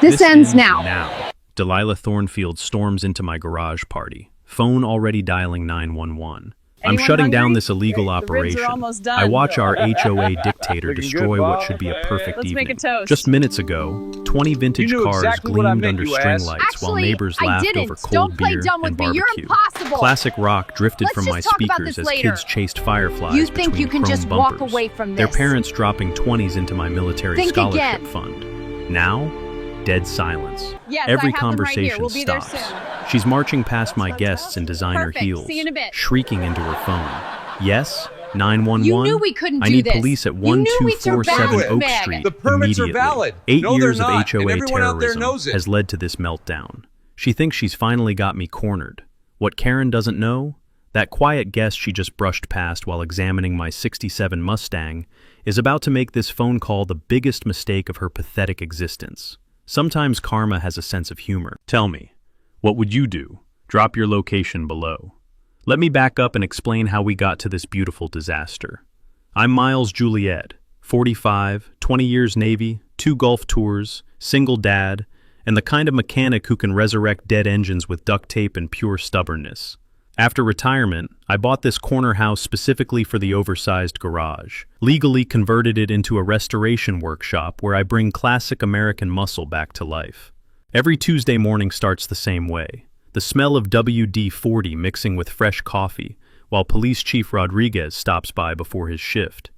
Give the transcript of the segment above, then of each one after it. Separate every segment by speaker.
Speaker 1: This ends now.
Speaker 2: Now. Delilah Thornfield storms into my garage party. Phone already dialing 911. I'm shutting down this illegal operation. I watch our HOA dictator destroy what should be a perfect evening. Just minutes ago, 20 vintage cars gleamed under string lights while neighbors laughed over cold beer and barbecue. Classic rock drifted from my speakers as kids chased fireflies
Speaker 1: You think you can just walk
Speaker 2: bumpers.
Speaker 1: away from
Speaker 2: Their
Speaker 1: this?
Speaker 2: parents dropping 20s into my military
Speaker 1: Think
Speaker 2: scholarship
Speaker 1: again.
Speaker 2: fund. Now, dead silence.
Speaker 3: Yes,
Speaker 2: Every
Speaker 3: I have them right here.
Speaker 2: conversation
Speaker 3: We'll be there
Speaker 2: stops.
Speaker 3: soon.
Speaker 2: She's marching past my guests in designer
Speaker 3: Perfect.
Speaker 2: heels,
Speaker 3: See you in a bit.
Speaker 2: shrieking into her phone. Yes? 911?
Speaker 1: You knew we couldn't
Speaker 2: I
Speaker 1: do
Speaker 2: need
Speaker 1: this.
Speaker 2: police at
Speaker 1: You knew we
Speaker 2: 1247
Speaker 1: survived,
Speaker 2: Oak
Speaker 1: Meg.
Speaker 2: Street
Speaker 4: The permits are
Speaker 2: immediately.
Speaker 4: valid.
Speaker 2: 8
Speaker 4: No, they're
Speaker 2: years of
Speaker 4: not, and
Speaker 2: HOA
Speaker 4: everyone out there
Speaker 2: terrorism
Speaker 4: knows it.
Speaker 2: has led to this meltdown. She thinks she's finally got me cornered. What Karen doesn't know? That quiet guest she just brushed past while examining my '67 Mustang is about to make this phone call the biggest mistake of her pathetic existence. Sometimes karma has a sense of humor. Tell me, what would you do? Drop your location below. Let me back up and explain how we got to this beautiful disaster. I'm Miles Juliet, 45, 20 years Navy, 2 Gulf tours, single dad, and the kind of mechanic who can resurrect dead engines with duct tape and pure stubbornness. After retirement, I bought this corner house specifically for the oversized garage, legally converted it into a restoration workshop where I bring classic American muscle back to life. Every Tuesday morning starts the same way. The smell of WD-40 mixing with fresh coffee, while Police Chief Rodriguez stops by before his shift.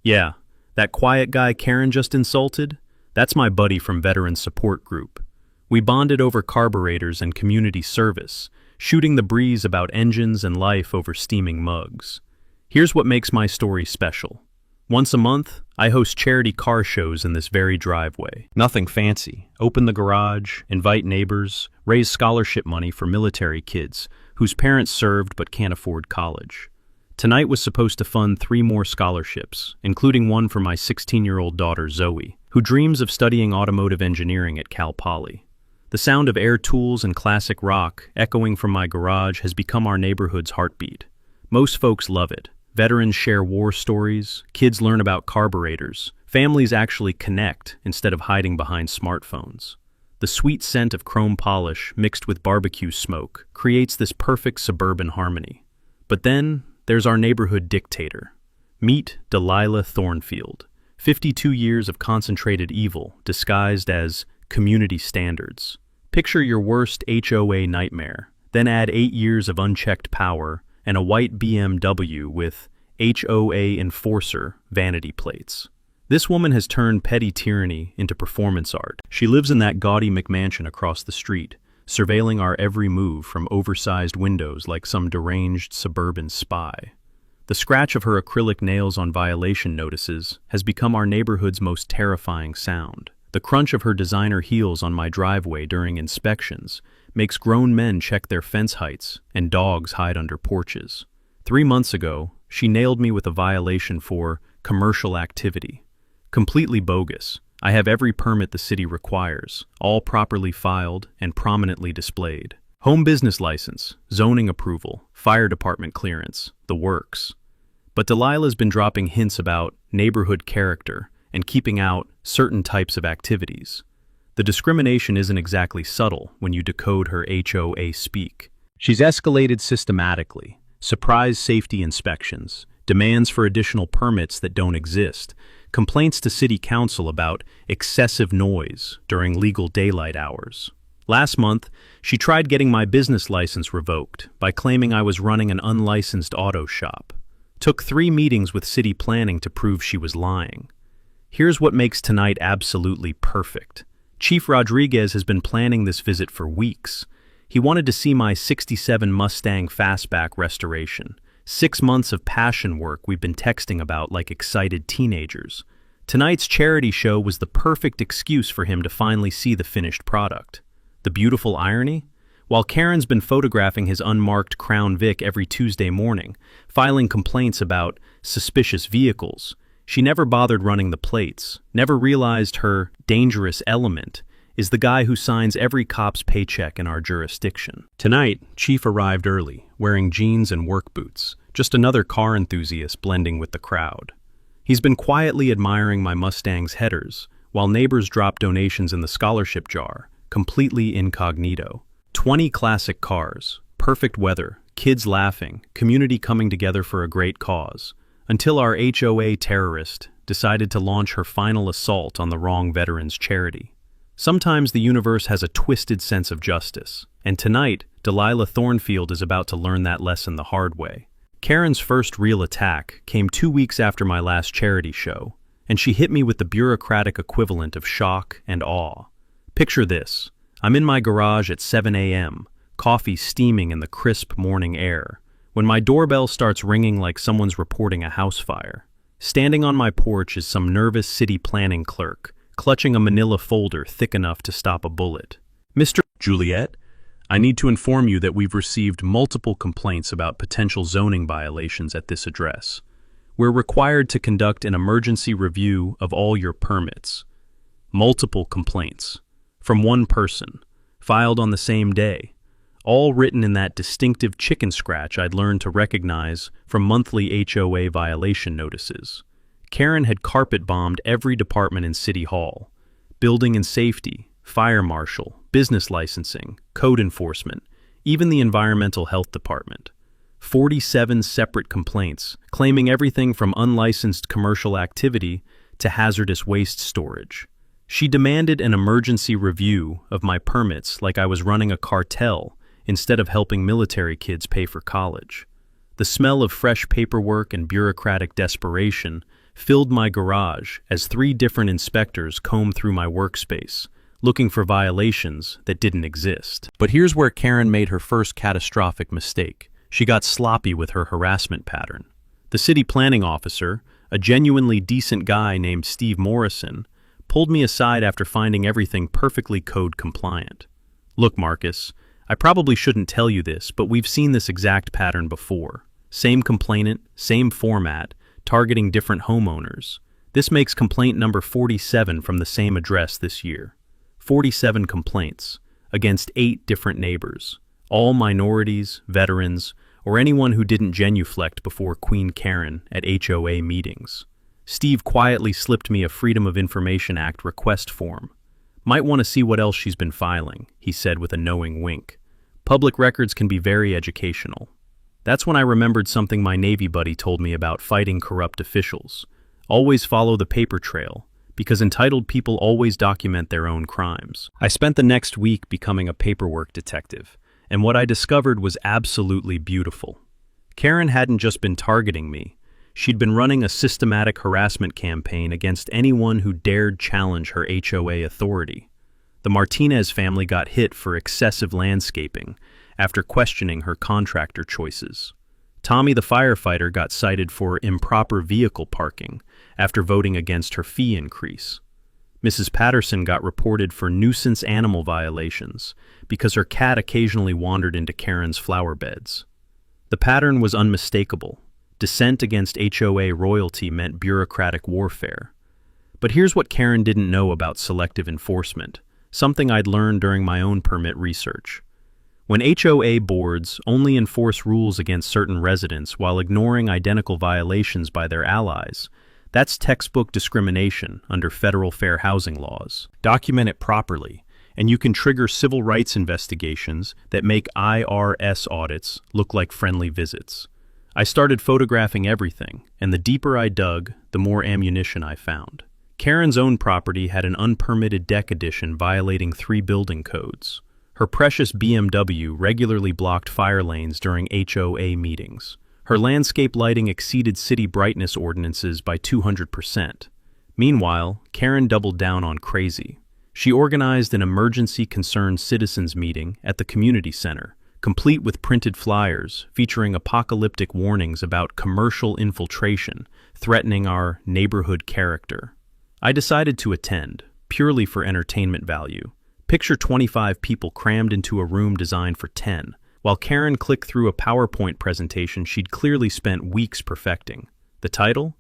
Speaker 2: Yeah, that quiet guy Karen just insulted? That's my buddy from Veteran Support Group. We bonded over carburetors and community service, shooting the breeze about engines and life over steaming mugs. Here's what makes my story special. Once a month, I host charity car shows in this very driveway. Nothing fancy. Open the garage, invite neighbors, raise scholarship money for military kids whose parents served but can't afford college. Tonight was supposed to fund 3 more scholarships, including one for my 16-year-old daughter Zoe, who dreams of studying automotive engineering at Cal Poly. The sound of air tools and classic rock echoing from my garage has become our neighborhood's heartbeat. Most folks love it. Veterans share war stories, kids learn about carburetors, families actually connect instead of hiding behind smartphones. The sweet scent of chrome polish mixed with barbecue smoke creates this perfect suburban harmony. But then there's our neighborhood dictator. Meet Delilah Thornfield. 52 years of concentrated evil disguised as community standards. Picture your worst HOA nightmare, then add 8 years of unchecked power and a white BMW with HOA Enforcer vanity plates. This woman has turned petty tyranny into performance art. She lives in that gaudy McMansion across the street, surveilling our every move from oversized windows like some deranged suburban spy. The scratch of her acrylic nails on violation notices has become our neighborhood's most terrifying sound. The crunch of her designer heels on my driveway during inspections makes grown men check their fence heights and dogs hide under porches. 3 months ago, she nailed me with a violation for commercial activity. Completely bogus. I have every permit the city requires, all properly filed and prominently displayed. Home business license, zoning approval, fire department clearance, the works. But Delilah's been dropping hints about neighborhood character and keeping out certain types of activities. The discrimination isn't exactly subtle when you decode her HOA speak. She's escalated systematically, surprise safety inspections, demands for additional permits that don't exist, complaints to city council about excessive noise during legal daylight hours. Last month, she tried getting my business license revoked by claiming I was running an unlicensed auto shop. Took 3 meetings with city planning to prove she was lying. Here's what makes tonight absolutely perfect. Chief Rodriguez has been planning this visit for weeks. He wanted to see my '67 Mustang fastback restoration. 6 months of passion work we've been texting about like excited teenagers. Tonight's charity show was the perfect excuse for him to finally see the finished product. The beautiful irony? While Karen's been photographing his unmarked Crown Vic every Tuesday morning, filing complaints about suspicious vehicles, she never bothered running the plates, never realized her dangerous element is the guy who signs every cop's paycheck in our jurisdiction. Tonight, Chief arrived early, wearing jeans and work boots, just another car enthusiast blending with the crowd. He's been quietly admiring my Mustang's headers, while neighbors drop donations in the scholarship jar, completely incognito. 20 classic cars, perfect weather, kids laughing, community coming together for a great cause, until our HOA terrorist decided to launch her final assault on the wrong veterans charity. Sometimes the universe has a twisted sense of justice, and tonight, Delilah Thornfield is about to learn that lesson the hard way. Karen's first real attack came 2 weeks after my last charity show, and she hit me with the bureaucratic equivalent of shock and awe. Picture this. I'm in my garage at 7 a.m., coffee steaming in the crisp morning air, when my doorbell starts ringing like someone's reporting a house fire. Standing on my porch is some nervous city planning clerk, clutching a manila folder thick enough to stop a bullet. Mr. Juliet, I need to inform you that we've received multiple complaints about potential zoning violations at this address. We're required to conduct an emergency review of all your permits. Multiple complaints. From one person, filed on the same day, all written in that distinctive chicken scratch I'd learned to recognize from monthly HOA violation notices. Karen had carpet-bombed every department in City Hall: building and safety, fire marshal, business licensing, code enforcement, even the environmental health department. 47 separate complaints, claiming everything from unlicensed commercial activity to hazardous waste storage. She demanded an emergency review of my permits like I was running a cartel instead of helping military kids pay for college. The smell of fresh paperwork and bureaucratic desperation filled my garage as 3 different inspectors combed through my workspace, looking for violations that didn't exist. But here's where Karen made her first catastrophic mistake. She got sloppy with her harassment pattern. The city planning officer, a genuinely decent guy named Steve Morrison, pulled me aside after finding everything perfectly code compliant. Look, Marcus, I probably shouldn't tell you this, but we've seen this exact pattern before. Same complainant, same format, targeting different homeowners. This makes complaint number 47 from the same address this year. 47 complaints against 8 different neighbors, all minorities, veterans, or anyone who didn't genuflect before Queen Karen at HOA meetings. Steve quietly slipped me a Freedom of Information Act request form. Might want to see what else she's been filing, he said with a knowing wink. Public records can be very educational. That's when I remembered something my Navy buddy told me about fighting corrupt officials. Always follow the paper trail, because entitled people always document their own crimes. I spent the next week becoming a paperwork detective, and what I discovered was absolutely beautiful. Karen hadn't just been targeting me. She'd been running a systematic harassment campaign against anyone who dared challenge her HOA authority. The Martinez family got hit for excessive landscaping after questioning her contractor choices. Tommy the firefighter got cited for improper vehicle parking after voting against her fee increase. Mrs. Patterson got reported for nuisance animal violations because her cat occasionally wandered into Karen's flower beds. The pattern was unmistakable. Dissent against HOA royalty meant bureaucratic warfare. But here's what Karen didn't know about selective enforcement, something I'd learned during my own permit research. When HOA boards only enforce rules against certain residents while ignoring identical violations by their allies, that's textbook discrimination under federal fair housing laws. Document it properly, and you can trigger civil rights investigations that make IRS audits look like friendly visits. I started photographing everything, and the deeper I dug, the more ammunition I found. Karen's own property had an unpermitted deck addition violating 3 building codes. Her precious BMW regularly blocked fire lanes during HOA meetings. Her landscape lighting exceeded city brightness ordinances by 200%. Meanwhile, Karen doubled down on crazy. She organized an emergency concerned citizens meeting at the community center, complete with printed flyers featuring apocalyptic warnings about commercial infiltration threatening our neighborhood character. I decided to attend, purely for entertainment value. Picture 25 people crammed into a room designed for 10, while Karen clicked through a PowerPoint presentation she'd clearly spent weeks perfecting. The title?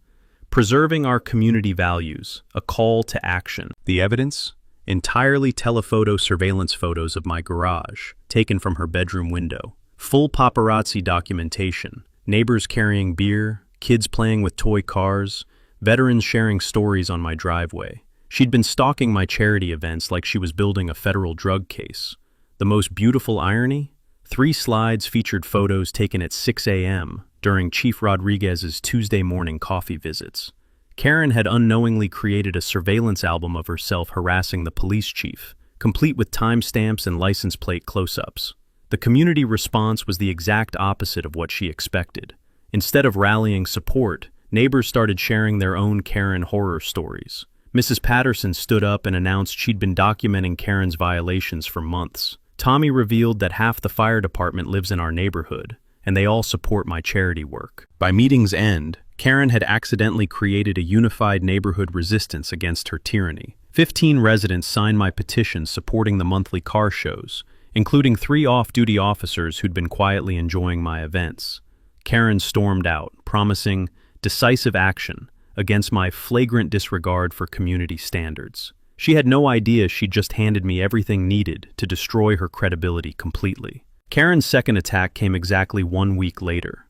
Speaker 2: Preserving Our Community Values, a Call to Action. The evidence? Entirely telephoto surveillance photos of my garage, taken from her bedroom window. Full paparazzi documentation, neighbors carrying beer, kids playing with toy cars, veterans sharing stories on my driveway. She'd been stalking my charity events like she was building a federal drug case. The most beautiful irony? 3 slides featured photos taken at 6 a.m. during Chief Rodriguez's Tuesday morning coffee visits. Karen had unknowingly created a surveillance album of herself harassing the police chief, complete with timestamps and license plate close-ups. The community response was the exact opposite of what she expected. Instead of rallying support, neighbors started sharing their own Karen horror stories. Mrs. Patterson stood up and announced she'd been documenting Karen's violations for months. Tommy revealed that half the fire department lives in our neighborhood, and they all support my charity work. By meeting's end, Karen had accidentally created a unified neighborhood resistance against her tyranny. 15 residents signed my petition supporting the monthly car shows, including 3 off-duty officers who'd been quietly enjoying my events. Karen stormed out, promising decisive action against my flagrant disregard for community standards. She had no idea she'd just handed me everything needed to destroy her credibility completely. Karen's second attack came exactly 1 week later,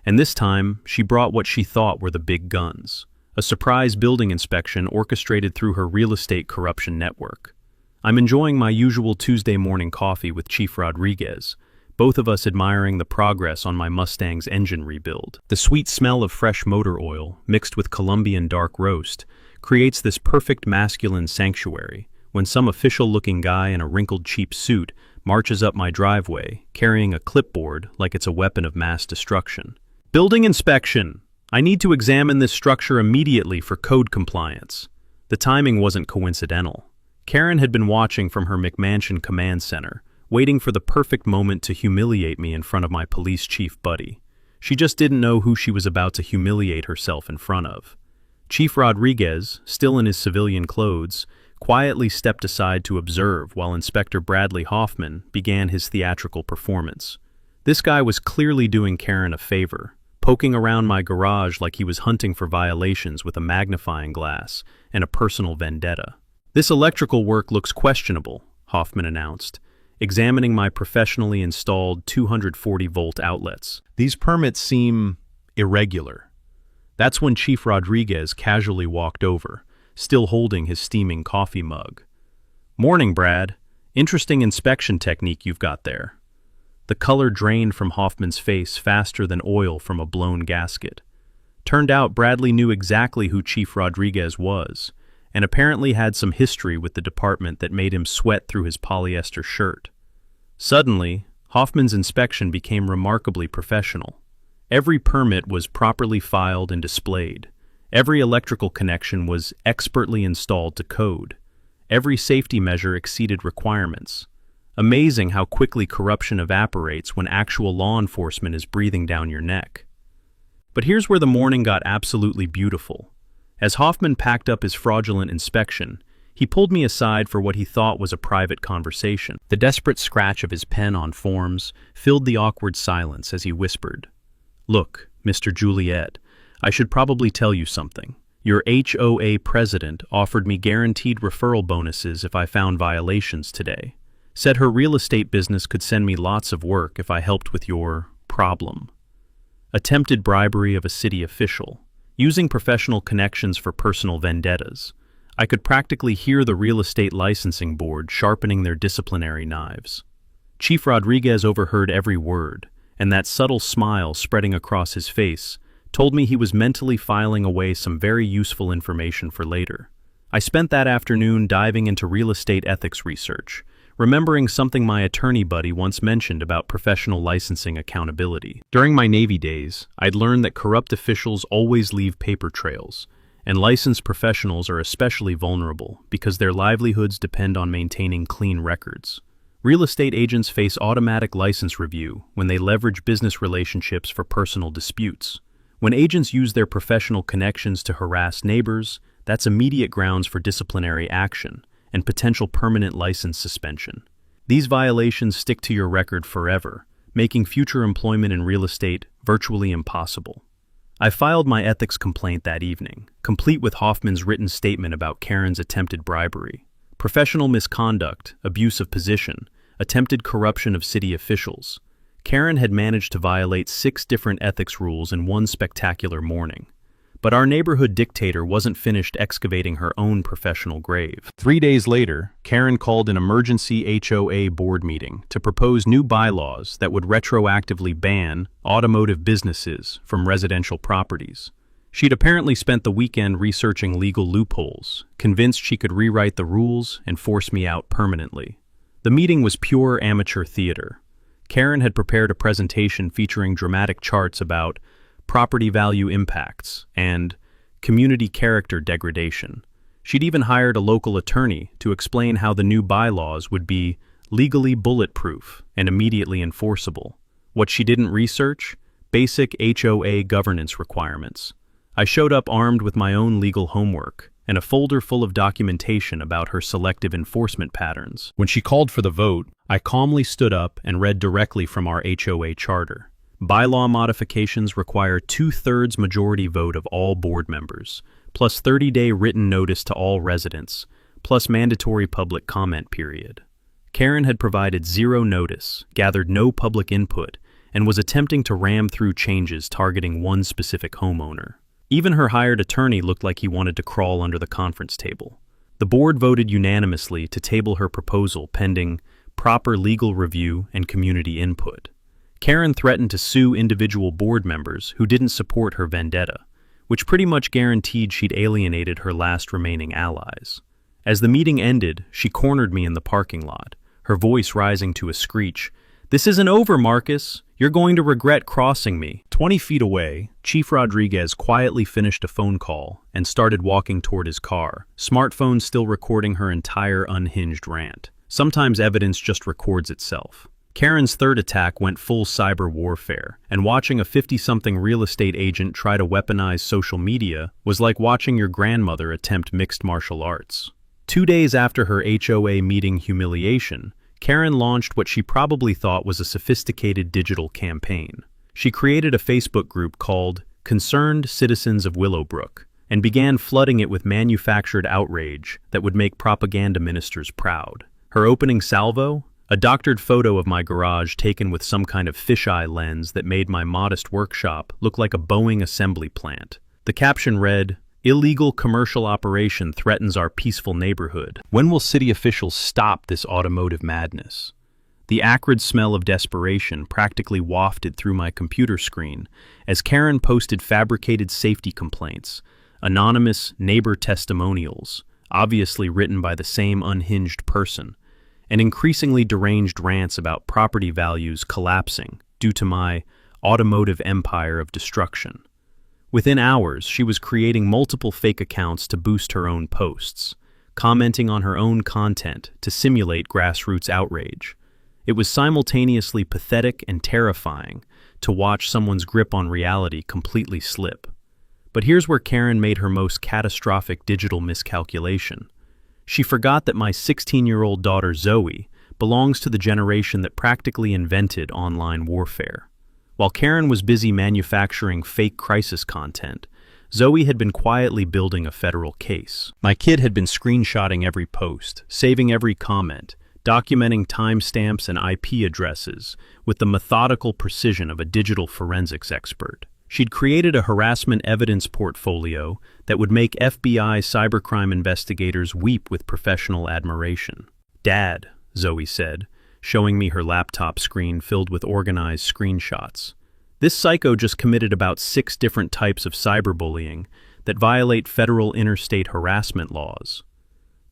Speaker 2: and this time she brought what she thought were the big guns, a surprise building inspection orchestrated through her real estate corruption network. I'm enjoying my usual Tuesday morning coffee with Chief Rodriguez, both of us admiring the progress on my Mustang's engine rebuild. The sweet smell of fresh motor oil, mixed with Colombian dark roast, creates this perfect masculine sanctuary when some official-looking guy in a wrinkled cheap suit marches up my driveway, carrying a clipboard like it's a weapon of mass destruction. Building inspection! I need to examine this structure immediately for code compliance. The timing wasn't coincidental. Karen had been watching from her McMansion command center, waiting for the perfect moment to humiliate me in front of my police chief buddy. She just didn't know who she was about to humiliate herself in front of. Chief Rodriguez, still in his civilian clothes, quietly stepped aside to observe while Inspector Bradley Hoffman began his theatrical performance. This guy was clearly doing Karen a favor, poking around my garage like he was hunting for violations with a magnifying glass and a personal vendetta. "This electrical work looks questionable," Hoffman announced, examining my professionally installed 240-volt outlets. "These permits seem irregular." That's when Chief Rodriguez casually walked over, still holding his steaming coffee mug. "Morning, Brad. Interesting inspection technique you've got there." The color drained from Hoffman's face faster than oil from a blown gasket. Turned out Bradley knew exactly who Chief Rodriguez was, and apparently had some history with the department that made him sweat through his polyester shirt. Suddenly, Hoffman's inspection became remarkably professional. Every permit was properly filed and displayed. Every electrical connection was expertly installed to code. Every safety measure exceeded requirements. Amazing how quickly corruption evaporates when actual law enforcement is breathing down your neck. But here's where the morning got absolutely beautiful. As Hoffman packed up his fraudulent inspection, he pulled me aside for what he thought was a private conversation. The desperate scratch of his pen on forms filled the awkward silence as he whispered, "Look, Mr. Juliet, I should probably tell you something. Your HOA president offered me guaranteed referral bonuses if I found violations today. Said her real estate business could send me lots of work if I helped with your problem." Attempted bribery of a city official. Using professional connections for personal vendettas. I could practically hear the real estate licensing board sharpening their disciplinary knives. Chief Rodriguez overheard every word, and that subtle smile spreading across his face told me he was mentally filing away some very useful information for later. I spent that afternoon diving into real estate ethics research, remembering something my attorney buddy once mentioned about professional licensing accountability. During my Navy days, I'd learned that corrupt officials always leave paper trails, and licensed professionals are especially vulnerable because their livelihoods depend on maintaining clean records. Real estate agents face automatic license review when they leverage business relationships for personal disputes. When agents use their professional connections to harass neighbors, that's immediate grounds for disciplinary action and potential permanent license suspension. These violations stick to your record forever, making future employment in real estate virtually impossible. I filed my ethics complaint that evening, complete with Hoffman's written statement about Karen's attempted bribery, professional misconduct, abuse of position, attempted corruption of city officials. Karen had managed to violate 6 different ethics rules in one spectacular morning. But our neighborhood dictator wasn't finished excavating her own professional grave. 3 days later, Karen called an emergency HOA board meeting to propose new bylaws that would retroactively ban automotive businesses from residential properties. She'd apparently spent the weekend researching legal loopholes, convinced she could rewrite the rules and force me out permanently. The meeting was pure amateur theater. Karen had prepared a presentation featuring dramatic charts about property value impacts and community character degradation. She'd even hired a local attorney to explain how the new bylaws would be legally bulletproof and immediately enforceable. What she didn't research? Basic HOA governance requirements. I showed up armed with my own legal homework and a folder full of documentation about her selective enforcement patterns. When she called for the vote, I calmly stood up and read directly from our HOA charter. Bylaw modifications require 2/3 majority vote of all board members, plus 30-day written notice to all residents, plus mandatory public comment period. Karen had provided zero notice, gathered no public input, and was attempting to ram through changes targeting one specific homeowner. Even her hired attorney looked like he wanted to crawl under the conference table. The board voted unanimously to table her proposal pending proper legal review and community input. Karen threatened to sue individual board members who didn't support her vendetta, which pretty much guaranteed she'd alienated her last remaining allies. As the meeting ended, she cornered me in the parking lot, her voice rising to a screech. "This isn't over, Marcus. You're going to regret crossing me." 20 feet away, Chief Rodriguez quietly finished a phone call and started walking toward his car, smartphone still recording her entire unhinged rant. Sometimes evidence just records itself. Karen's third attack went full cyber warfare, and watching a 50-something real estate agent try to weaponize social media was like watching your grandmother attempt mixed martial arts. 2 days after her HOA meeting humiliation, Karen launched what she probably thought was a sophisticated digital campaign. She created a Facebook group called Concerned Citizens of Willowbrook and began flooding it with manufactured outrage that would make propaganda ministers proud. Her opening salvo? A doctored photo of my garage taken with some kind of fisheye lens that made my modest workshop look like a Boeing assembly plant. The caption read, "Illegal commercial operation threatens our peaceful neighborhood. When will city officials stop this automotive madness?" The acrid smell of desperation practically wafted through my computer screen as Karen posted fabricated safety complaints, anonymous neighbor testimonials, obviously written by the same unhinged person, and increasingly deranged rants about property values collapsing due to my automotive empire of destruction. Within hours, she was creating multiple fake accounts to boost her own posts, commenting on her own content to simulate grassroots outrage. It was simultaneously pathetic and terrifying to watch someone's grip on reality completely slip. But here's where Karen made her most catastrophic digital miscalculation. She forgot that my 16-year-old daughter Zoe belongs to the generation that practically invented online warfare. While Karen was busy manufacturing fake crisis content, Zoe had been quietly building a federal case. My kid had been screenshotting every post, saving every comment, documenting timestamps and IP addresses with the methodical precision of a digital forensics expert. She'd created a harassment evidence portfolio that would make FBI cybercrime investigators weep with professional admiration. "Dad," Zoe said, showing me her laptop screen filled with organized screenshots. "This psycho just committed about 6 different types of cyberbullying that violate federal interstate harassment laws."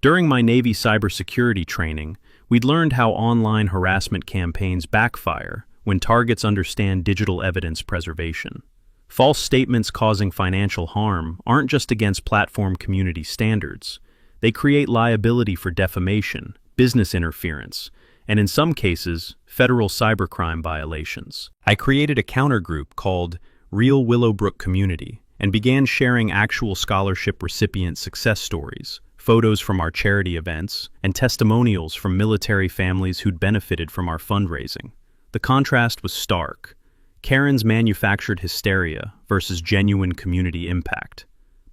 Speaker 2: During my Navy cybersecurity training, we'd learned how online harassment campaigns backfire when targets understand digital evidence preservation. False statements causing financial harm aren't just against platform community standards. They create liability for defamation, business interference, and in some cases, federal cybercrime violations. I created a countergroup called Real Willowbrook Community and began sharing actual scholarship recipient success stories, photos from our charity events, and testimonials from military families who'd benefited from our fundraising. The contrast was stark. Karen's manufactured hysteria versus genuine community impact.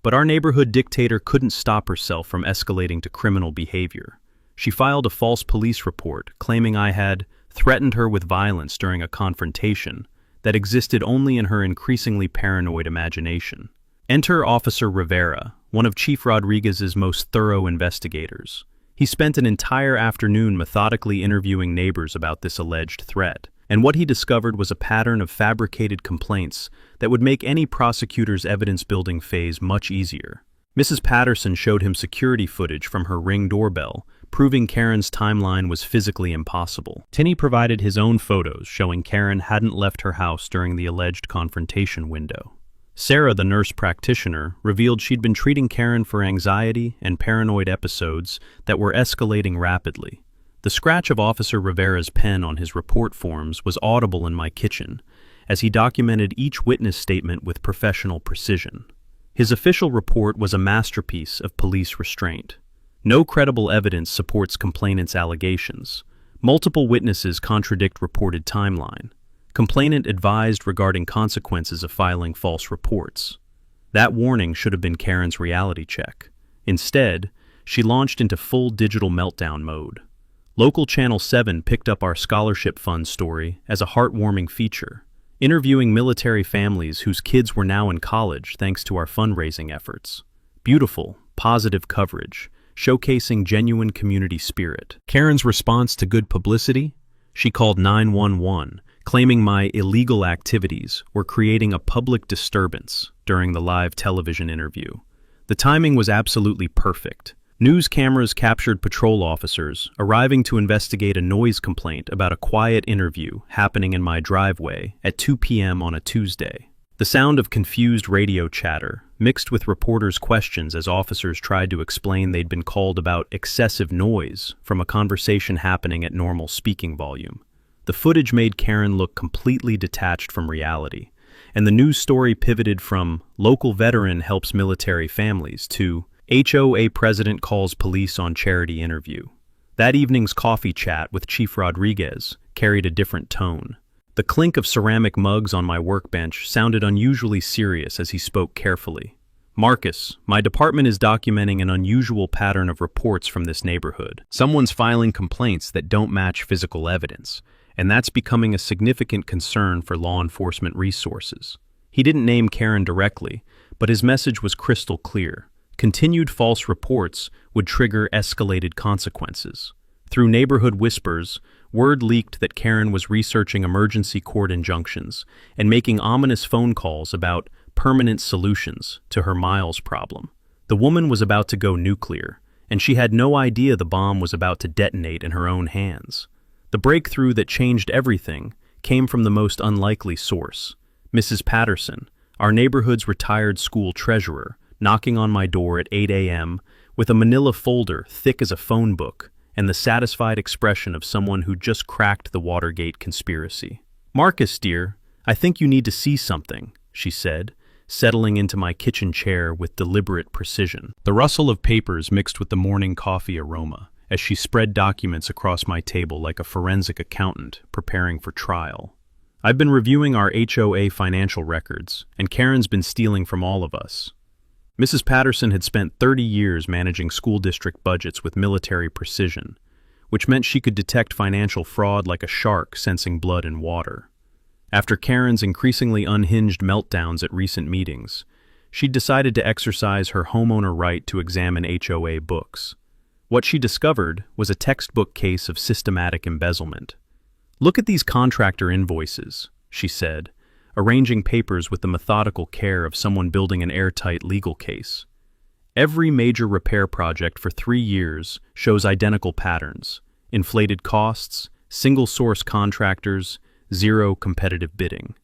Speaker 2: But our neighborhood dictator couldn't stop herself from escalating to criminal behavior. She filed a false police report claiming I had threatened her with violence during a confrontation that existed only in her increasingly paranoid imagination. Enter Officer Rivera, one of Chief Rodriguez's most thorough investigators. He spent an entire afternoon methodically interviewing neighbors about this alleged threat, and what he discovered was a pattern of fabricated complaints that would make any prosecutor's evidence-building phase much easier. Mrs. Patterson showed him security footage from her Ring doorbell, proving Karen's timeline was physically impossible. Tinney provided his own photos showing Karen hadn't left her house during the alleged confrontation window. Sarah, the nurse practitioner, revealed she'd been treating Karen for anxiety and paranoid episodes that were escalating rapidly. The scratch of Officer Rivera's pen on his report forms was audible in my kitchen, as he documented each witness statement with professional precision. His official report was a masterpiece of police restraint. No credible evidence supports complainant's allegations. Multiple witnesses contradict reported timeline. Complainant advised regarding consequences of filing false reports. That warning should have been Karen's reality check. Instead, she launched into full digital meltdown mode. Local Channel 7 picked up our scholarship fund story as a heartwarming feature, interviewing military families whose kids were now in college thanks to our fundraising efforts. Beautiful, positive coverage, showcasing genuine community spirit. Karen's response to good publicity? She called 911, claiming my illegal activities were creating a public disturbance during the live television interview. The timing was absolutely perfect. News cameras captured patrol officers arriving to investigate a noise complaint about a quiet interview happening in my driveway at 2 p.m. on a Tuesday. The sound of confused radio chatter, mixed with reporters' questions as officers tried to explain they'd been called about excessive noise from a conversation happening at normal speaking volume. The footage made Karen look completely detached from reality, and the news story pivoted from "local veteran helps military families" to HOA president calls police on charity interview. That evening's coffee chat with Chief Rodriguez carried a different tone. The clink of ceramic mugs on my workbench sounded unusually serious as he spoke carefully. "Marcus, my department is documenting an unusual pattern of reports from this neighborhood. Someone's filing complaints that don't match physical evidence, and that's becoming a significant concern for law enforcement resources." He didn't name Karen directly, but his message was crystal clear. Continued false reports would trigger escalated consequences. Through neighborhood whispers, word leaked that Karen was researching emergency court injunctions and making ominous phone calls about permanent solutions to her Miles problem. The woman was about to go nuclear, and she had no idea the bomb was about to detonate in her own hands. The breakthrough that changed everything came from the most unlikely source. Mrs. Patterson, our neighborhood's retired school treasurer, knocking on my door at 8 a.m. with a manila folder thick as a phone book and the satisfied expression of someone who just cracked the Watergate conspiracy. "Marcus, dear, I think you need to see something," she said, settling into my kitchen chair with deliberate precision. The rustle of papers mixed with the morning coffee aroma as she spread documents across my table like a forensic accountant preparing for trial. "I've been reviewing our HOA financial records, and Karen's been stealing from all of us." Mrs. Patterson had spent 30 years managing school district budgets with military precision, which meant she could detect financial fraud like a shark sensing blood in water. After Karen's increasingly unhinged meltdowns at recent meetings, she'd decided to exercise her homeowner right to examine HOA books. What she discovered was a textbook case of systematic embezzlement. "Look at these contractor invoices," she said, arranging papers with the methodical care of someone building an airtight legal case. "Every major repair project for 3 years shows identical patterns: inflated costs, single-source contractors, zero competitive bidding."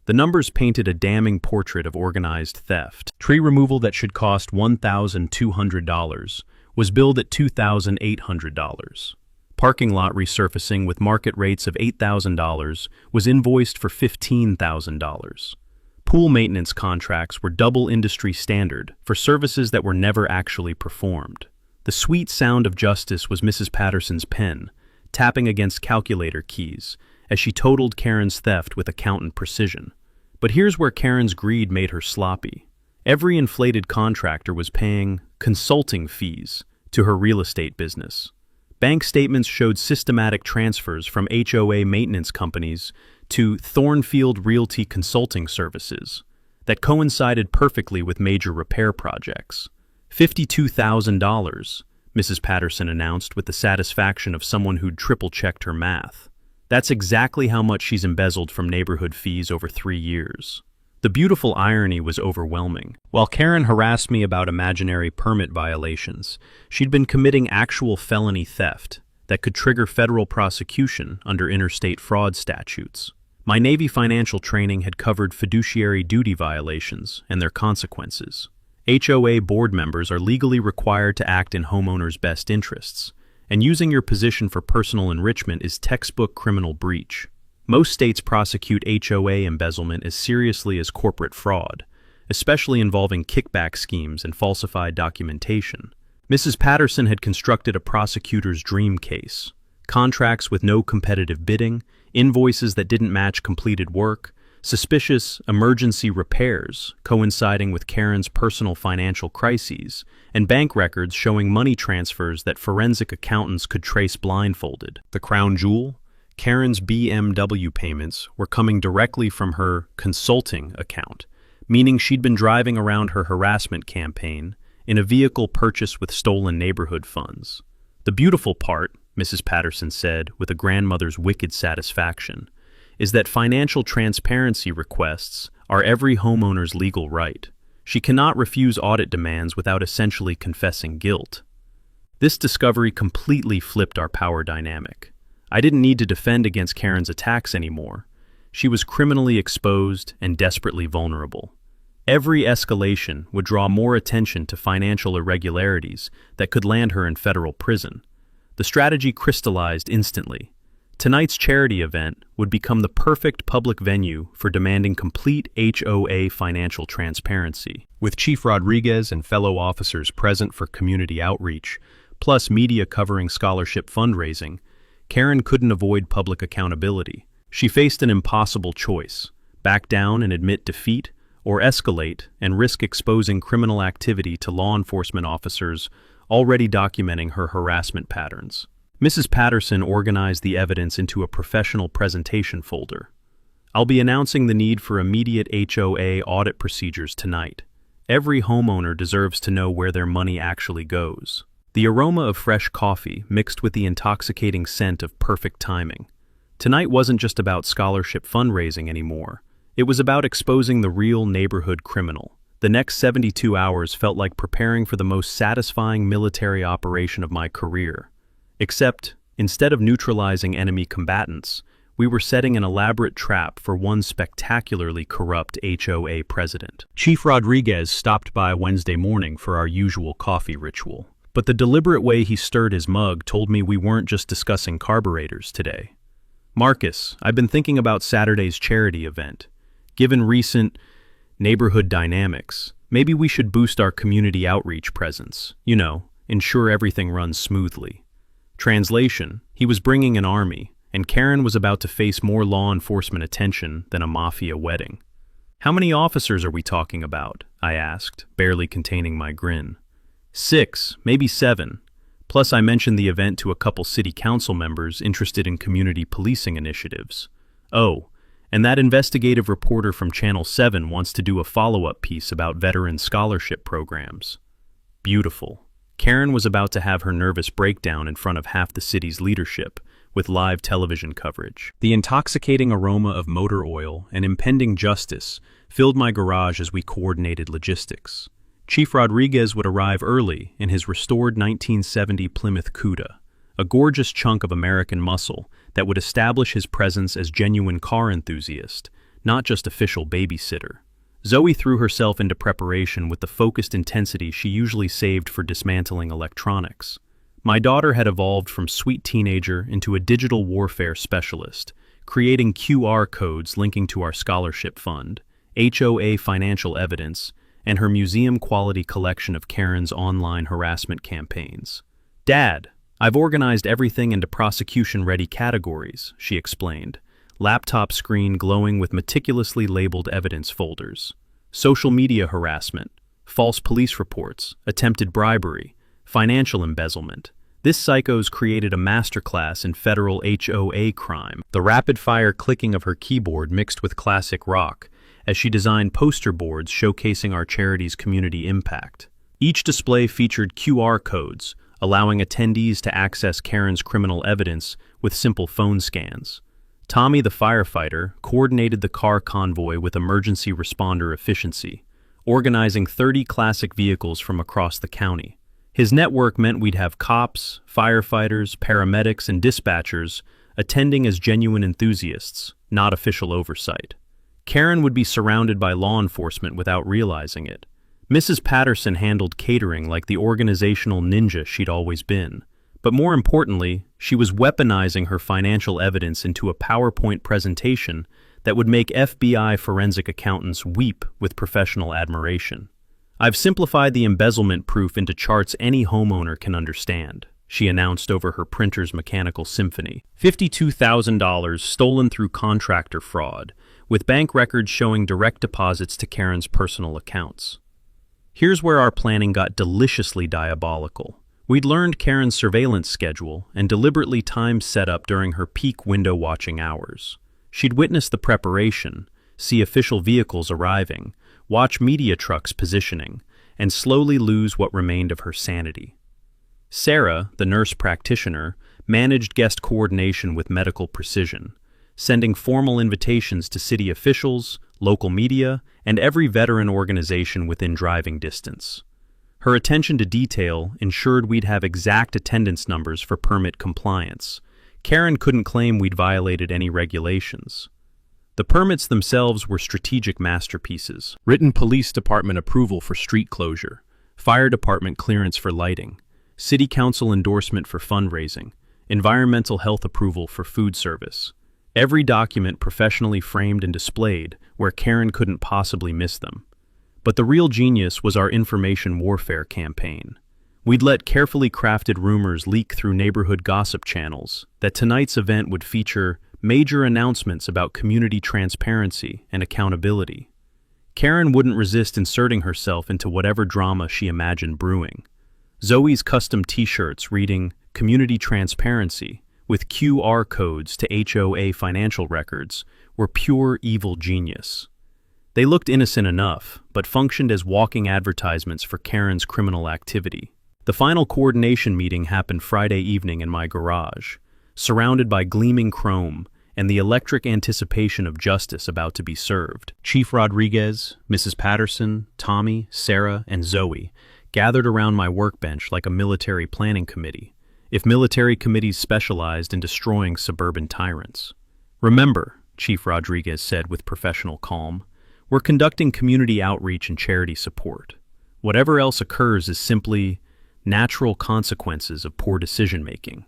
Speaker 2: The numbers painted a damning portrait of organized theft. Tree removal that should cost $1,200 was billed at $2,800. Parking lot resurfacing with market rates of $8,000 was invoiced for $15,000. Pool maintenance contracts were double industry standard for services that were never actually performed. The sweet sound of justice was Mrs. Patterson's pen, tapping against calculator keys, as she totaled Karen's theft with accountant precision. But here's where Karen's greed made her sloppy. Every inflated contractor was paying consulting fees to her real estate business. Bank statements showed systematic transfers from HOA maintenance companies to Thornfield Realty Consulting Services. that coincided perfectly with major repair projects. $52,000, Mrs. Patterson announced with the satisfaction of someone who'd triple-checked her math. That's exactly how much she's embezzled from neighborhood fees over 3 years. The beautiful irony was overwhelming. While Karen harassed me about imaginary permit violations, she'd been committing actual felony theft that could trigger federal prosecution under interstate fraud statutes. My Navy financial training had covered fiduciary duty violations and their consequences. HOA board members are legally required to act in homeowners' best interests, and using your position for personal enrichment is textbook criminal breach. Most states prosecute HOA embezzlement as seriously as corporate fraud, especially involving kickback schemes and falsified documentation. Mrs. Patterson had constructed a prosecutor's dream case: contracts with no competitive bidding, invoices that didn't match completed work, suspicious emergency repairs coinciding with Karen's personal financial crises, and bank records showing money transfers that forensic accountants could trace blindfolded. The crown jewel? Karen's BMW payments were coming directly from her consulting account, meaning she'd been driving around her harassment campaign in a vehicle purchased with stolen neighborhood funds. The beautiful part, Mrs. Patterson said with a grandmother's wicked satisfaction, is that financial transparency requests are every homeowner's legal right. She cannot refuse audit demands without essentially confessing guilt. This discovery completely flipped our power dynamic. I didn't need to defend against Karen's attacks anymore. She was criminally exposed and desperately vulnerable. Every escalation would draw more attention to financial irregularities that could land her in federal prison. The strategy crystallized instantly. Tonight's charity event would become the perfect public venue for demanding complete HOA financial transparency. With Chief Rodriguez and fellow officers present for community outreach, plus media covering scholarship fundraising, Karen couldn't avoid public accountability. She faced an impossible choice: back down and admit defeat, or escalate and risk exposing criminal activity to law enforcement officers already documenting her harassment patterns. Mrs. Patterson organized the evidence into a professional presentation folder. I'll be announcing the need for immediate HOA audit procedures tonight. Every homeowner deserves to know where their money actually goes. The aroma of fresh coffee mixed with the intoxicating scent of perfect timing. Tonight wasn't just about scholarship fundraising anymore. It was about exposing the real neighborhood criminal. The next 72 hours felt like preparing for the most satisfying military operation of my career. Except, instead of neutralizing enemy combatants, we were setting an elaborate trap for one spectacularly corrupt HOA president. Chief Rodriguez stopped by Wednesday morning for our usual coffee ritual, but the deliberate way he stirred his mug told me we weren't just discussing carburetors today. Marcus, I've been thinking about Saturday's charity event. Given recent neighborhood dynamics, maybe we should boost our community outreach presence. Ensure everything runs smoothly. Translation: he was bringing an army, and Karen was about to face more law enforcement attention than a mafia wedding. How many officers are we talking about? I asked, barely containing my grin. 6, maybe 7. Plus I mentioned the event to a couple city council members interested in community policing initiatives. Oh, and that investigative reporter from Channel 7 wants to do a follow-up piece about veteran scholarship programs. Beautiful. Karen was about to have her nervous breakdown in front of half the city's leadership, with live television coverage. The intoxicating aroma of motor oil and impending justice filled my garage as we coordinated logistics. Chief Rodriguez would arrive early in his restored 1970 Plymouth Cuda, a gorgeous chunk of American muscle that would establish his presence as genuine car enthusiast, not just official babysitter. Zoe threw herself into preparation with the focused intensity she usually saved for dismantling electronics. My daughter had evolved from sweet teenager into a digital warfare specialist, creating QR codes linking to our scholarship fund, HOA financial evidence, and her museum-quality collection of Karen's online harassment campaigns. "Dad, I've organized everything into prosecution-ready categories," she explained, laptop screen glowing with meticulously labeled evidence folders. Social media harassment, false police reports, attempted bribery, financial embezzlement. This psycho's created a masterclass in federal HOA crime. The rapid-fire clicking of her keyboard mixed with classic rock as she designed poster boards showcasing our charity's community impact. Each display featured QR codes, allowing attendees to access Karen's criminal evidence with simple phone scans. Tommy, the firefighter, coordinated the car convoy with emergency responder efficiency, organizing 30 classic vehicles from across the county. His network meant we'd have cops, firefighters, paramedics, and dispatchers attending as genuine enthusiasts, not official oversight. Karen would be surrounded by law enforcement without realizing it. Mrs. Patterson handled catering like the organizational ninja she'd always been. But more importantly, she was weaponizing her financial evidence into a PowerPoint presentation that would make FBI forensic accountants weep with professional admiration. "I've simplified the embezzlement proof into charts any homeowner can understand," she announced over her printer's mechanical symphony. $52,000 stolen through contractor fraud, with bank records showing direct deposits to Karen's personal accounts. Here's where our planning got deliciously diabolical. We'd learned Karen's surveillance schedule and deliberately timed setup during her peak window watching hours. She'd witness the preparation, see official vehicles arriving, watch media trucks positioning, and slowly lose what remained of her sanity. Sarah, the nurse practitioner, managed guest coordination with medical precision, sending formal invitations to city officials, local media, and every veteran organization within driving distance. Her attention to detail ensured we'd have exact attendance numbers for permit compliance. Karen couldn't claim we'd violated any regulations. The permits themselves were strategic masterpieces. Written police department approval for street closure, fire department clearance for lighting, city council endorsement for fundraising, environmental health approval for food service. Every document professionally framed and displayed where Karen couldn't possibly miss them. But the real genius was our information warfare campaign. We'd let carefully crafted rumors leak through neighborhood gossip channels that tonight's event would feature major announcements about community transparency and accountability. Karen wouldn't resist inserting herself into whatever drama she imagined brewing. Zoe's custom t-shirts reading "Community Transparency" with QR codes to HOA financial records were pure evil genius. They looked innocent enough, but functioned as walking advertisements for Karen's criminal activity. The final coordination meeting happened Friday evening in my garage, surrounded by gleaming chrome and the electric anticipation of justice about to be served. Chief Rodriguez, Mrs. Patterson, Tommy, Sarah, and Zoe gathered around my workbench like a military planning committee, if military committees specialized in destroying suburban tyrants. "Remember," Chief Rodriguez said with professional calm, "we're conducting community outreach and charity support. Whatever else occurs is simply natural consequences of poor decision-making."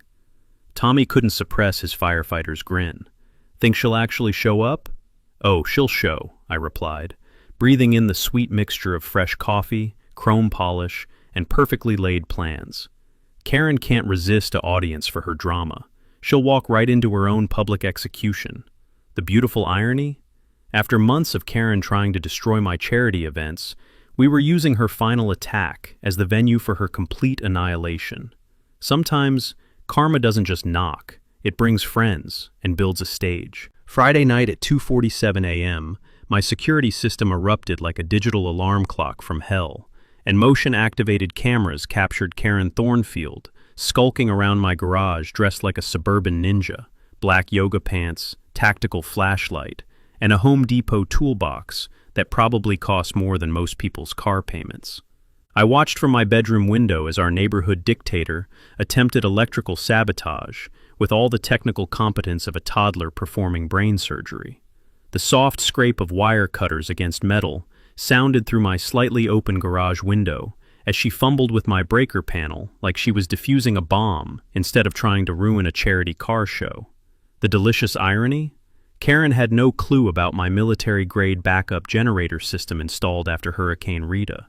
Speaker 2: Tommy couldn't suppress his firefighter's grin. "Think she'll actually show up?" "Oh, she'll show," I replied, breathing in the sweet mixture of fresh coffee, chrome polish, and perfectly laid plans. Karen can't resist an audience for her drama. She'll walk right into her own public execution. The beautiful irony? After months of Karen trying to destroy my charity events, we were using her final attack as the venue for her complete annihilation. Sometimes, karma doesn't just knock, it brings friends and builds a stage. Friday night at 2:47 a.m., my security system erupted like a digital alarm clock from hell, and motion-activated cameras captured Karen Thornfield, skulking around my garage dressed like a suburban ninja, black yoga pants, tactical flashlight, and a Home Depot toolbox that probably cost more than most people's car payments. I watched from my bedroom window as our neighborhood dictator attempted electrical sabotage with all the technical competence of a toddler performing brain surgery. The soft scrape of wire cutters against metal sounded through my slightly open garage window as she fumbled with my breaker panel like she was defusing a bomb instead of trying to ruin a charity car show. The delicious irony? Karen had no clue about my military-grade backup generator system installed after Hurricane Rita.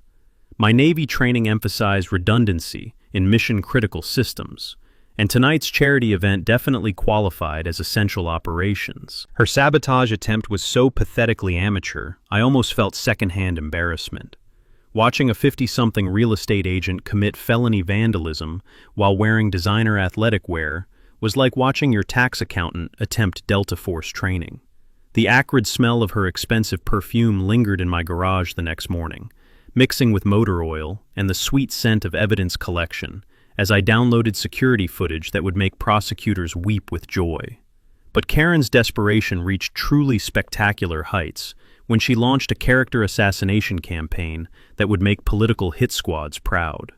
Speaker 2: My Navy training emphasized redundancy in mission-critical systems, and tonight's charity event definitely qualified as essential operations. Her sabotage attempt was so pathetically amateur, I almost felt secondhand embarrassment. Watching a 50-something real estate agent commit felony vandalism while wearing designer athletic wear was like watching your tax accountant attempt Delta Force training. The acrid smell of her expensive perfume lingered in my garage the next morning, mixing with motor oil and the sweet scent of evidence collection, as I downloaded security footage that would make prosecutors weep with joy. But Karen's desperation reached truly spectacular heights when she launched a character assassination campaign that would make political hit squads proud.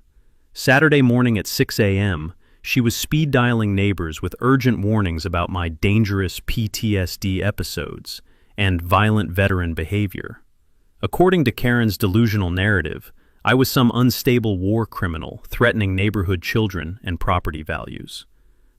Speaker 2: Saturday morning at 6 a.m., she was speed-dialing neighbors with urgent warnings about my dangerous PTSD episodes and violent veteran behavior. According to Karen's delusional narrative, I was some unstable war criminal threatening neighborhood children and property values.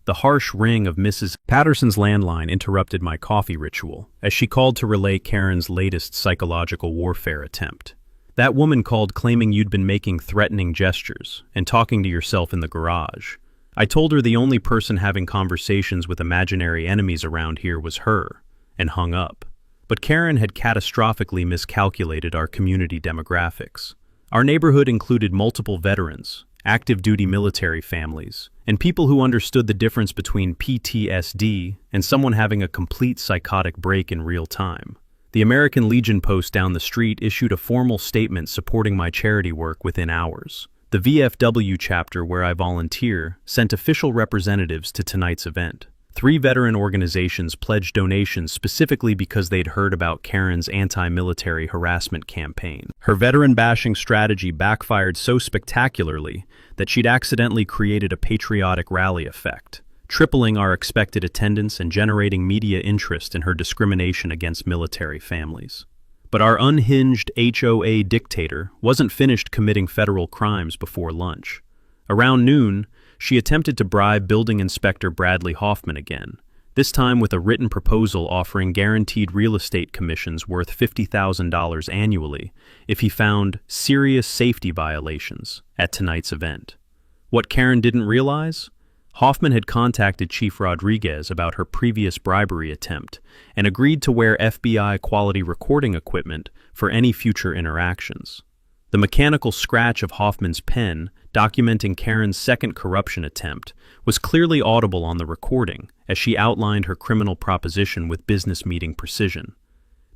Speaker 2: The harsh ring of Mrs. Patterson's landline interrupted my coffee ritual as she called to relay Karen's latest psychological warfare attempt. That woman called claiming you'd been making threatening gestures and talking to yourself in the garage. I told her the only person having conversations with imaginary enemies around here was her, and hung up. But Karen had catastrophically miscalculated our community demographics. Our neighborhood included multiple veterans, active duty military families, and people who understood the difference between PTSD and someone having a complete psychotic break in real time. The American Legion post down the street issued a formal statement supporting my charity work within hours. The VFW chapter where I volunteer sent official representatives to tonight's event. 3 veteran organizations pledged donations specifically because they'd heard about Karen's anti-military harassment campaign. Her veteran-bashing strategy backfired so spectacularly that she'd accidentally created a patriotic rally effect, tripling our expected attendance and generating media interest in her discrimination against military families. But our unhinged HOA dictator wasn't finished committing federal crimes before lunch. Around noon, she attempted to bribe Building Inspector Bradley Hoffman again, this time with a written proposal offering guaranteed real estate commissions worth $50,000 annually if he found serious safety violations at tonight's event. What Karen didn't realize? Hoffman had contacted Chief Rodriguez about her previous bribery attempt and agreed to wear FBI-quality recording equipment for any future interactions. The mechanical scratch of Hoffman's pen, documenting Karen's second corruption attempt, was clearly audible on the recording as she outlined her criminal proposition with business meeting precision.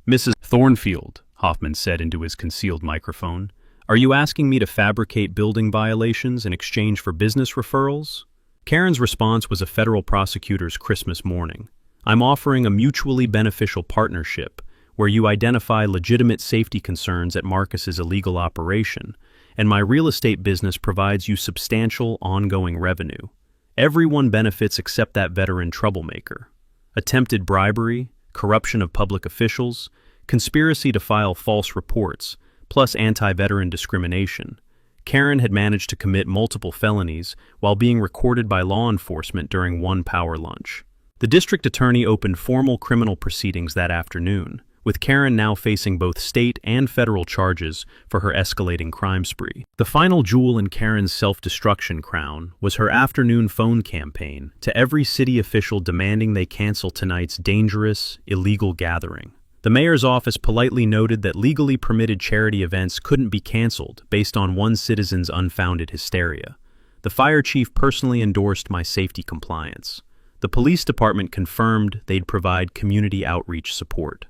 Speaker 2: "Mrs. Thornfield," Hoffman said into his concealed microphone, "are you asking me to fabricate building violations in exchange for business referrals?" Karen's response was a federal prosecutor's Christmas morning. "I'm offering a mutually beneficial partnership where you identify legitimate safety concerns at Marcus's illegal operation, and my real estate business provides you substantial, ongoing revenue. Everyone benefits except that veteran troublemaker. Attempted bribery, corruption of public officials, conspiracy to file false reports, plus anti-veteran discrimination. Karen had managed to commit multiple felonies while being recorded by law enforcement during one power lunch. The district attorney opened formal criminal proceedings that afternoon, with Karen now facing both state and federal charges for her escalating crime spree. The final jewel in Karen's self-destruction crown was her afternoon phone campaign to every city official demanding they cancel tonight's dangerous, illegal gathering. The mayor's office politely noted that legally permitted charity events couldn't be canceled based on one citizen's unfounded hysteria. The fire chief personally endorsed my safety compliance. The police department confirmed they'd provide community outreach support.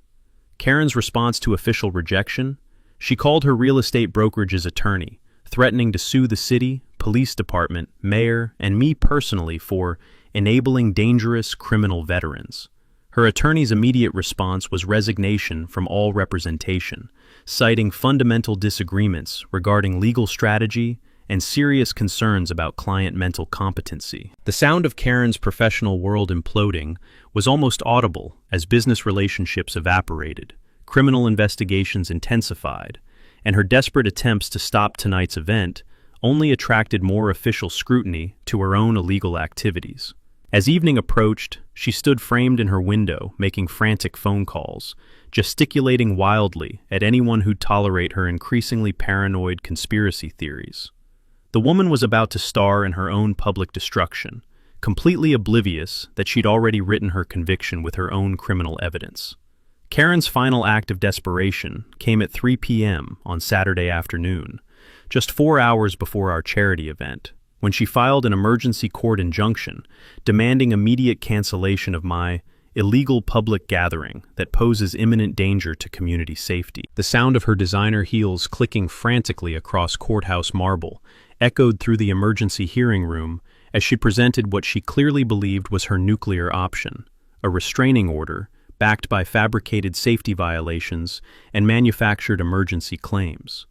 Speaker 2: Karen's response to official rejection? She called her real estate brokerage's attorney, threatening to sue the city, police department, mayor, and me personally for enabling dangerous criminal veterans. Her attorney's immediate response was resignation from all representation, citing fundamental disagreements regarding legal strategy and serious concerns about client mental competency. The sound of Karen's professional world imploding was almost audible as business relationships evaporated, criminal investigations intensified, and her desperate attempts to stop tonight's event only attracted more official scrutiny to her own illegal activities. As evening approached, she stood framed in her window, making frantic phone calls, gesticulating wildly at anyone who'd tolerate her increasingly paranoid conspiracy theories. The woman was about to star in her own public destruction, completely oblivious that she'd already written her conviction with her own criminal evidence. Karen's final act of desperation came at 3 p.m. on Saturday afternoon, just 4 hours before our charity event, when she filed an emergency court injunction demanding immediate cancellation of my illegal public gathering that poses imminent danger to community safety. The sound of her designer heels clicking frantically across courthouse marble echoed through the emergency hearing room as she presented what she clearly believed was her nuclear option, a restraining order backed by fabricated safety violations and manufactured emergency claims.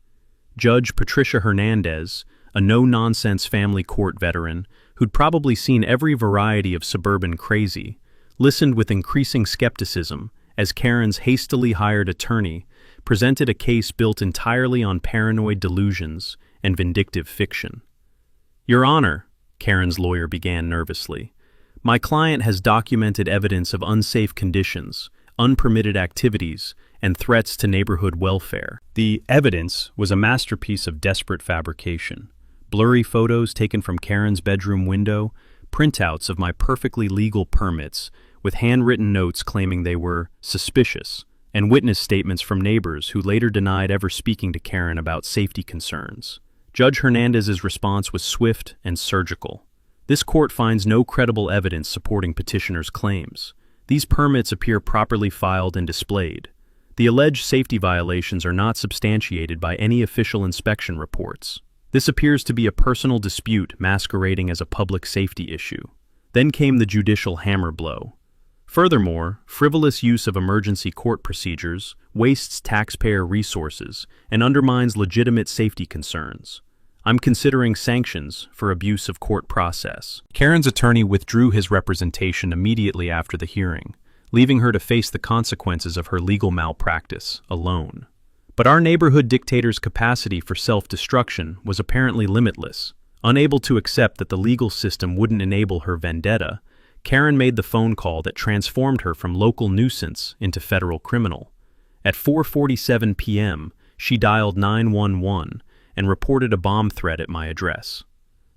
Speaker 2: Judge Patricia Hernandez, a no-nonsense family court veteran who'd probably seen every variety of suburban crazy, listened with increasing skepticism as Karen's hastily hired attorney presented a case built entirely on paranoid delusions and vindictive fiction. "Your Honor," Karen's lawyer began nervously, "my client has documented evidence of unsafe conditions, unpermitted activities, and threats to neighborhood welfare." The evidence was a masterpiece of desperate fabrication. Blurry photos taken from Karen's bedroom window, printouts of my perfectly legal permits with handwritten notes claiming they were suspicious, and witness statements from neighbors who later denied ever speaking to Karen about safety concerns. Judge Hernandez's response was swift and surgical. "This court finds no credible evidence supporting petitioner's claims. These permits appear properly filed and displayed. The alleged safety violations are not substantiated by any official inspection reports. This appears to be a personal dispute masquerading as a public safety issue." Then came the judicial hammer blow. Furthermore, frivolous use of emergency court procedures wastes taxpayer resources and undermines legitimate safety concerns. "I'm considering sanctions for abuse of court process." Karen's attorney withdrew his representation immediately after the hearing, leaving her to face the consequences of her legal malpractice alone. But our neighborhood dictator's capacity for self-destruction was apparently limitless. Unable to accept that the legal system wouldn't enable her vendetta, Karen made the phone call that transformed her from local nuisance into federal criminal. At 4:47 p.m., she dialed 911 and reported a bomb threat at my address.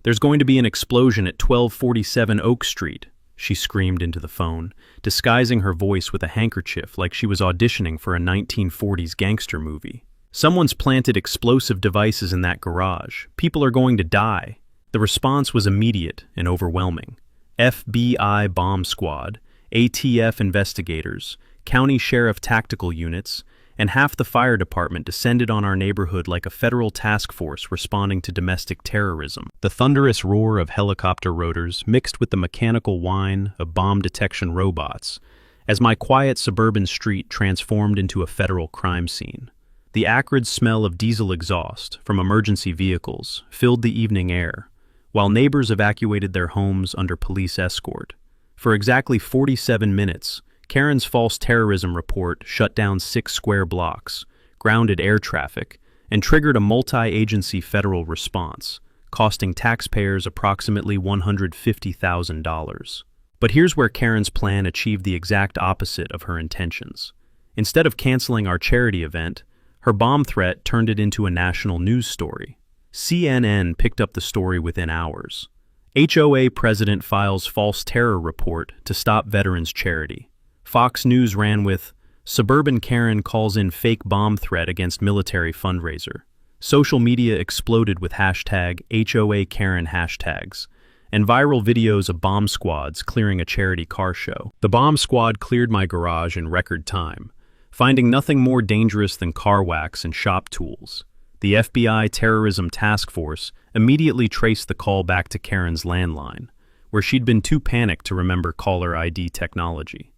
Speaker 2: "There's going to be an explosion at 1247 Oak Street," she screamed into the phone, disguising her voice with a handkerchief like she was auditioning for a 1940s gangster movie. "Someone's planted explosive devices in that garage. People are going to die." The response was immediate and overwhelming. FBI bomb squad, ATF investigators, county sheriff tactical units, and half the fire department descended on our neighborhood like a federal task force responding to domestic terrorism. The thunderous roar of helicopter rotors mixed with the mechanical whine of bomb detection robots as my quiet suburban street transformed into a federal crime scene. The acrid smell of diesel exhaust from emergency vehicles filled the evening air, while neighbors evacuated their homes under police escort. For exactly 47 minutes, Karen's false terrorism report shut down 6 square blocks, grounded air traffic, and triggered a multi-agency federal response, costing taxpayers approximately $150,000. But here's where Karen's plan achieved the exact opposite of her intentions. Instead of canceling our charity event, her bomb threat turned it into a national news story. CNN picked up the story within hours. HOA president files false terror report to stop veterans charity. Fox News ran with, "Suburban Karen calls in fake bomb threat against military fundraiser." Social media exploded with hashtag HOA Karen hashtags, and viral videos of bomb squads clearing a charity car show. The bomb squad cleared my garage in record time, finding nothing more dangerous than car wax and shop tools. The FBI Terrorism Task Force immediately traced the call back to Karen's landline, where she'd been too panicked to remember caller ID technology.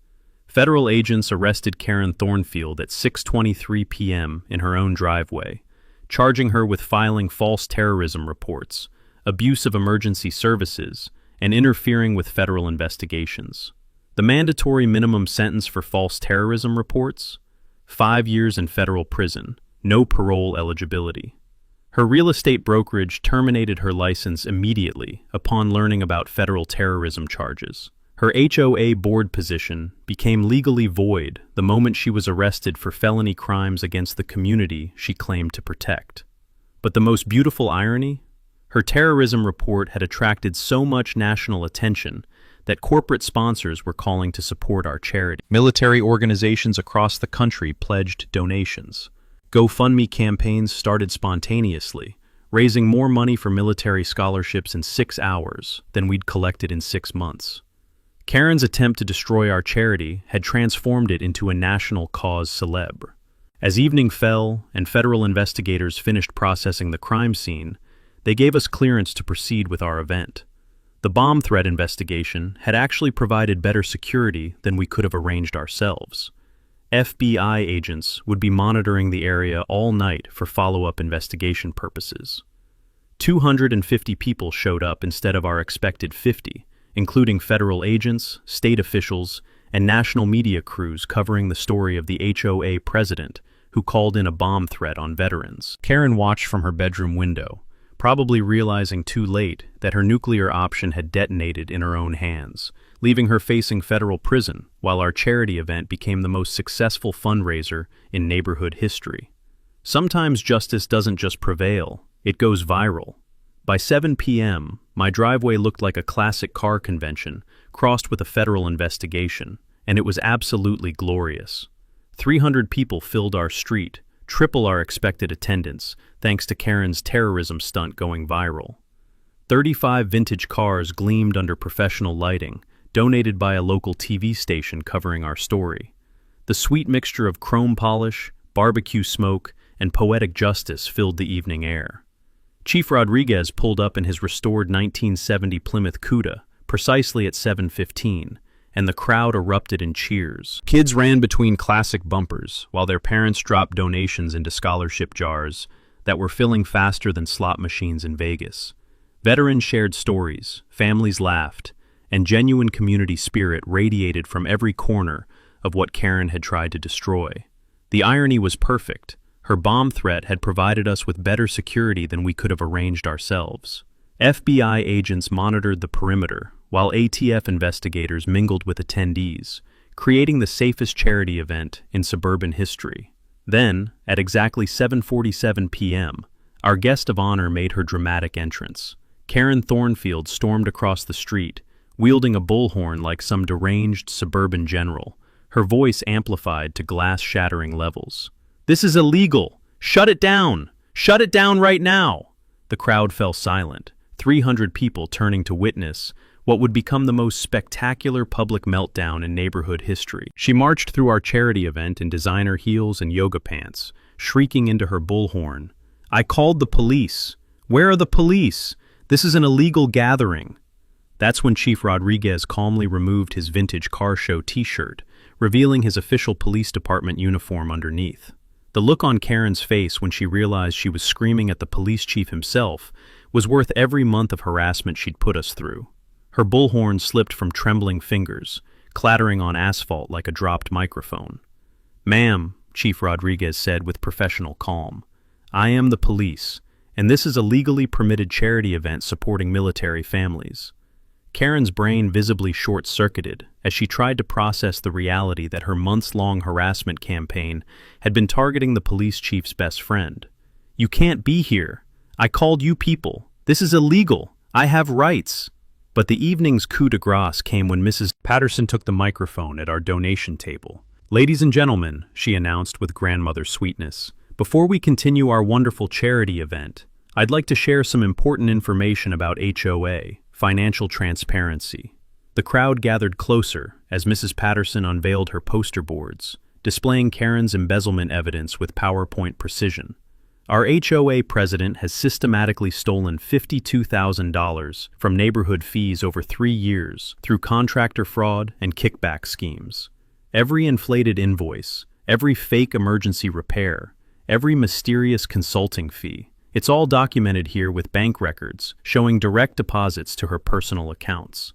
Speaker 2: Federal agents arrested Karen Thornfield at 6:23 p.m. in her own driveway, charging her with filing false terrorism reports, abuse of emergency services, and interfering with federal investigations. The mandatory minimum sentence for false terrorism reports? 5 years in federal prison. No parole eligibility. Her real estate brokerage terminated her license immediately upon learning about federal terrorism charges. Her HOA board position became legally void the moment she was arrested for felony crimes against the community she claimed to protect. But the most beautiful irony? Her terrorism report had attracted so much national attention that corporate sponsors were calling to support our charity. Military organizations across the country pledged donations. GoFundMe campaigns started spontaneously, raising more money for military scholarships in 6 hours than we'd collected in 6 months. Karen's attempt to destroy our charity had transformed it into a national cause célèbre. As evening fell and federal investigators finished processing the crime scene, they gave us clearance to proceed with our event. The bomb threat investigation had actually provided better security than we could have arranged ourselves. FBI agents would be monitoring the area all night for follow-up investigation purposes. 250 people showed up instead of our expected 50, including federal agents, state officials, and national media crews covering the story of the HOA president who called in a bomb threat on veterans. Karen watched from her bedroom window, probably realizing too late that her nuclear option had detonated in her own hands, leaving her facing federal prison while our charity event became the most successful fundraiser in neighborhood history. Sometimes justice doesn't just prevail, it goes viral. By 7 p.m., my driveway looked like a classic car convention crossed with a federal investigation, and it was absolutely glorious. 300 people filled our street, triple our expected attendance, thanks to Karen's terrorism stunt going viral. 35 vintage cars gleamed under professional lighting, donated by a local TV station covering our story. The sweet mixture of chrome polish, barbecue smoke, and poetic justice filled the evening air. Chief Rodriguez pulled up in his restored 1970 Plymouth Cuda, precisely at 7:15, and the crowd erupted in cheers. Kids ran between classic bumpers, while their parents dropped donations into scholarship jars that were filling faster than slot machines in Vegas. Veterans shared stories, families laughed, and genuine community spirit radiated from every corner of what Karen had tried to destroy. The irony was perfect. Her bomb threat had provided us with better security than we could have arranged ourselves. FBI agents monitored the perimeter, while ATF investigators mingled with attendees, creating the safest charity event in suburban history. Then, at exactly 7:47 p.m., our guest of honor made her dramatic entrance. Karen Thornfield stormed across the street, wielding a bullhorn like some deranged suburban general, her voice amplified to glass-shattering levels. "This is illegal! Shut it down! Shut it down right now!" The crowd fell silent, 300 people turning to witness what would become the most spectacular public meltdown in neighborhood history. She marched through our charity event in designer heels and yoga pants, shrieking into her bullhorn, "I called the police! Where are the police? This is an illegal gathering!" That's when Chief Rodriguez calmly removed his vintage car show t-shirt, revealing his official police department uniform underneath. The look on Karen's face when she realized she was screaming at the police chief himself was worth every month of harassment she'd put us through. Her bullhorn slipped from trembling fingers, clattering on asphalt like a dropped microphone. "Ma'am," Chief Rodriguez said with professional calm, "I am the police, and this is a legally permitted charity event supporting military families." Karen's brain visibly short-circuited as she tried to process the reality that her months-long harassment campaign had been targeting the police chief's best friend. "You can't be here. I called you people. This is illegal. I have rights." But the evening's coup de grace came when Mrs. Patterson took the microphone at our donation table. "Ladies and gentlemen," she announced with grandmother sweetness, "before we continue our wonderful charity event, I'd like to share some important information about HOA, financial transparency." The crowd gathered closer as Mrs. Patterson unveiled her poster boards, displaying Karen's embezzlement evidence with PowerPoint precision. Our HOA president has systematically stolen $52,000 from neighborhood fees over 3 years through contractor fraud and kickback schemes. Every inflated invoice, every fake emergency repair, every mysterious consulting fee, it's all documented here with bank records showing direct deposits to her personal accounts.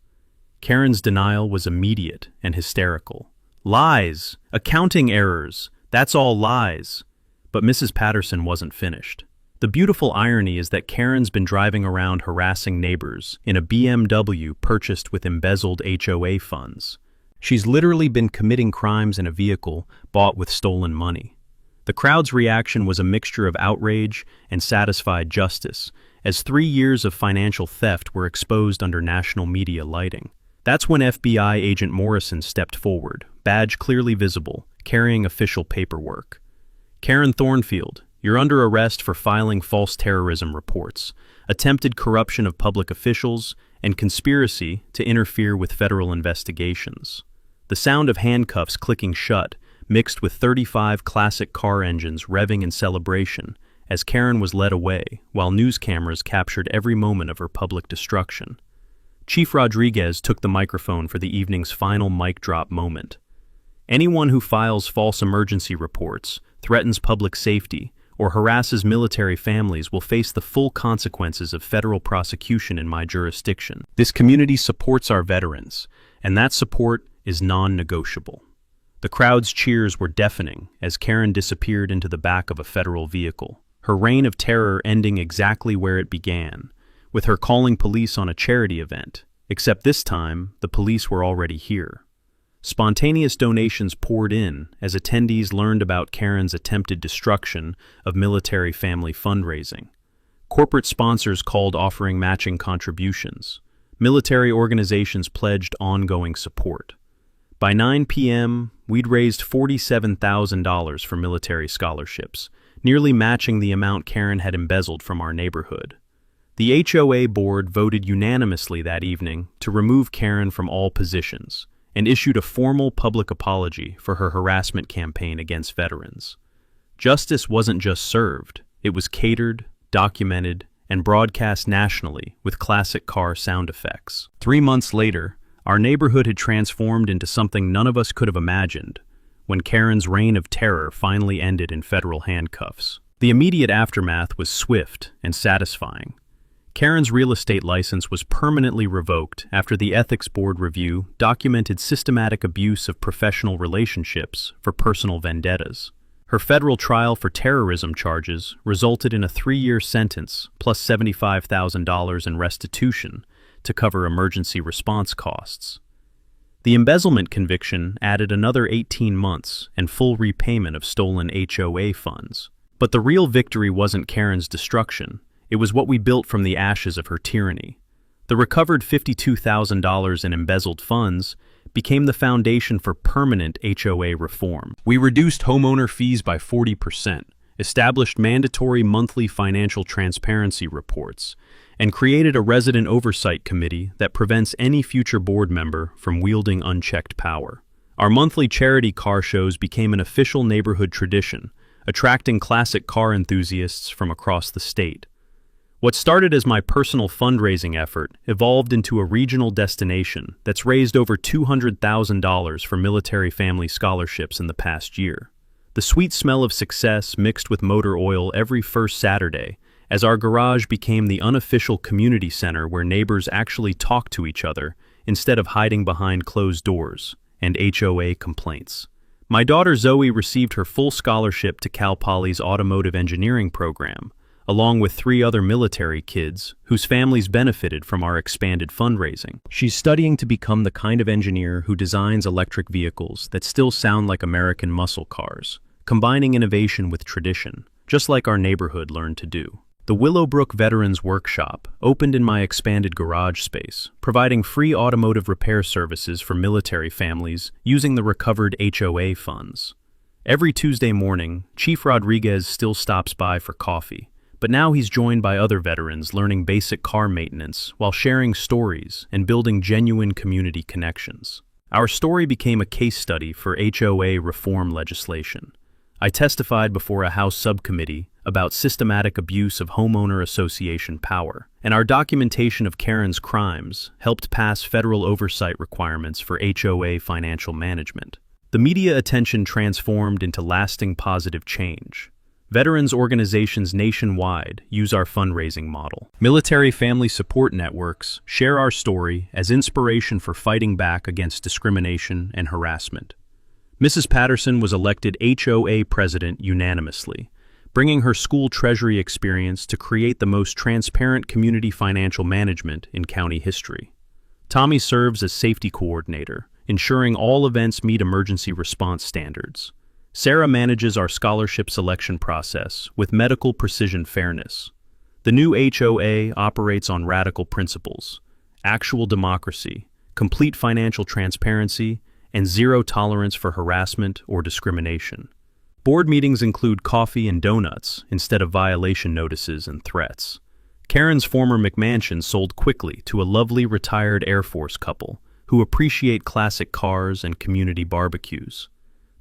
Speaker 2: Karen's denial was immediate and hysterical. "Lies! Accounting errors! That's all lies!" But Mrs. Patterson wasn't finished. The beautiful irony is that Karen's been driving around harassing neighbors in a BMW purchased with embezzled HOA funds. She's literally been committing crimes in a vehicle bought with stolen money. The crowd's reaction was a mixture of outrage and satisfied justice, as 3 years of financial theft were exposed under national media lighting. That's when FBI agent Morrison stepped forward, badge clearly visible, carrying official paperwork. "Karen Thornfield, you're under arrest for filing false terrorism reports, attempted corruption of public officials, and conspiracy to interfere with federal investigations. The sound of handcuffs clicking shut, mixed with 35 classic car engines revving in celebration as Karen was led away, while news cameras captured every moment of her public destruction. Chief Rodriguez took the microphone for the evening's final mic drop moment. Anyone who files false emergency reports, threatens public safety, or harasses military families will face the full consequences of federal prosecution in my jurisdiction. This community supports our veterans, and that support is non-negotiable. The crowd's cheers were deafening as Karen disappeared into the back of a federal vehicle, her reign of terror ending exactly where it began, with her calling police on a charity event, except this time the police were already here. Spontaneous donations poured in as attendees learned about Karen's attempted destruction of military family fundraising. Corporate sponsors called offering matching contributions. Military organizations pledged ongoing support. By 9 p.m., we'd raised $47,000 for military scholarships, nearly matching the amount Karen had embezzled from our neighborhood. The HOA board voted unanimously that evening to remove Karen from all positions, and issued a formal public apology for her harassment campaign against veterans. Justice wasn't just served, it was catered, documented, and broadcast nationally with classic car sound effects. 3 months later, our neighborhood had transformed into something none of us could have imagined, when Karen's reign of terror finally ended in federal handcuffs. The immediate aftermath was swift and satisfying. Karen's real estate license was permanently revoked after the Ethics Board review documented systematic abuse of professional relationships for personal vendettas. Her federal trial for terrorism charges resulted in a 3-year sentence plus $75,000 in restitution to cover emergency response costs. The embezzlement conviction added another 18 months and full repayment of stolen HOA funds. But the real victory wasn't Karen's destruction. It was what we built from the ashes of her tyranny. The recovered $52,000 in embezzled funds became the foundation for permanent HOA reform. We reduced homeowner fees by 40%, established mandatory monthly financial transparency reports, and created a resident oversight committee that prevents any future board member from wielding unchecked power. Our monthly charity car shows became an official neighborhood tradition, attracting classic car enthusiasts from across the state. What started as my personal fundraising effort evolved into a regional destination that's raised over $200,000 for military family scholarships in the past year. The sweet smell of success mixed with motor oil every first Saturday, as our garage became the unofficial community center where neighbors actually talked to each other instead of hiding behind closed doors and HOA complaints. My daughter Zoe received her full scholarship to Cal Poly's automotive engineering program, along with 3 other military kids whose families benefited from our expanded fundraising. She's studying to become the kind of engineer who designs electric vehicles that still sound like American muscle cars, combining innovation with tradition, just like our neighborhood learned to do. The Willowbrook Veterans Workshop opened in my expanded garage space, providing free automotive repair services for military families using the recovered HOA funds. Every Tuesday morning, Chief Rodriguez still stops by for coffee, but now he's joined by other veterans learning basic car maintenance while sharing stories and building genuine community connections. Our story became a case study for HOA reform legislation. I testified before a House subcommittee about systematic abuse of homeowner association power, and our documentation of Karen's crimes helped pass federal oversight requirements for HOA financial management. The media attention transformed into lasting positive change. Veterans organizations nationwide use our fundraising model. Military family support networks share our story as inspiration for fighting back against discrimination and harassment. Mrs. Patterson was elected HOA president unanimously, bringing her school treasury experience to create the most transparent community financial management in county history. Tommy serves as safety coordinator, ensuring all events meet emergency response standards. Sarah manages our scholarship selection process with medical precision fairness. The new HOA operates on radical principles: actual democracy, complete financial transparency, and zero tolerance for harassment or discrimination. Board meetings include coffee and donuts instead of violation notices and threats. Karen's former McMansion sold quickly to a lovely retired Air Force couple who appreciate classic cars and community barbecues.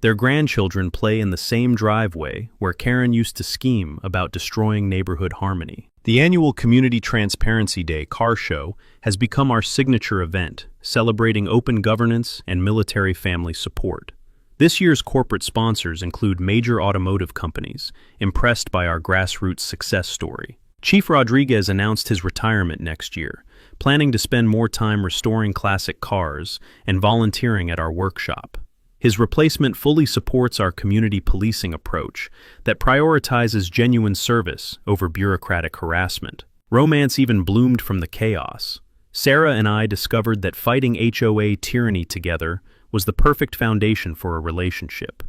Speaker 2: Their grandchildren play in the same driveway where Karen used to scheme about destroying neighborhood harmony. The annual Community Transparency Day car show has become our signature event, celebrating open governance and military family support. This year's corporate sponsors include major automotive companies, impressed by our grassroots success story. Chief Rodriguez announced his retirement next year, planning to spend more time restoring classic cars and volunteering at our workshop. His replacement fully supports our community policing approach that prioritizes genuine service over bureaucratic harassment. Romance even bloomed from the chaos. Sarah and I discovered that fighting HOA tyranny together was the perfect foundation for a relationship.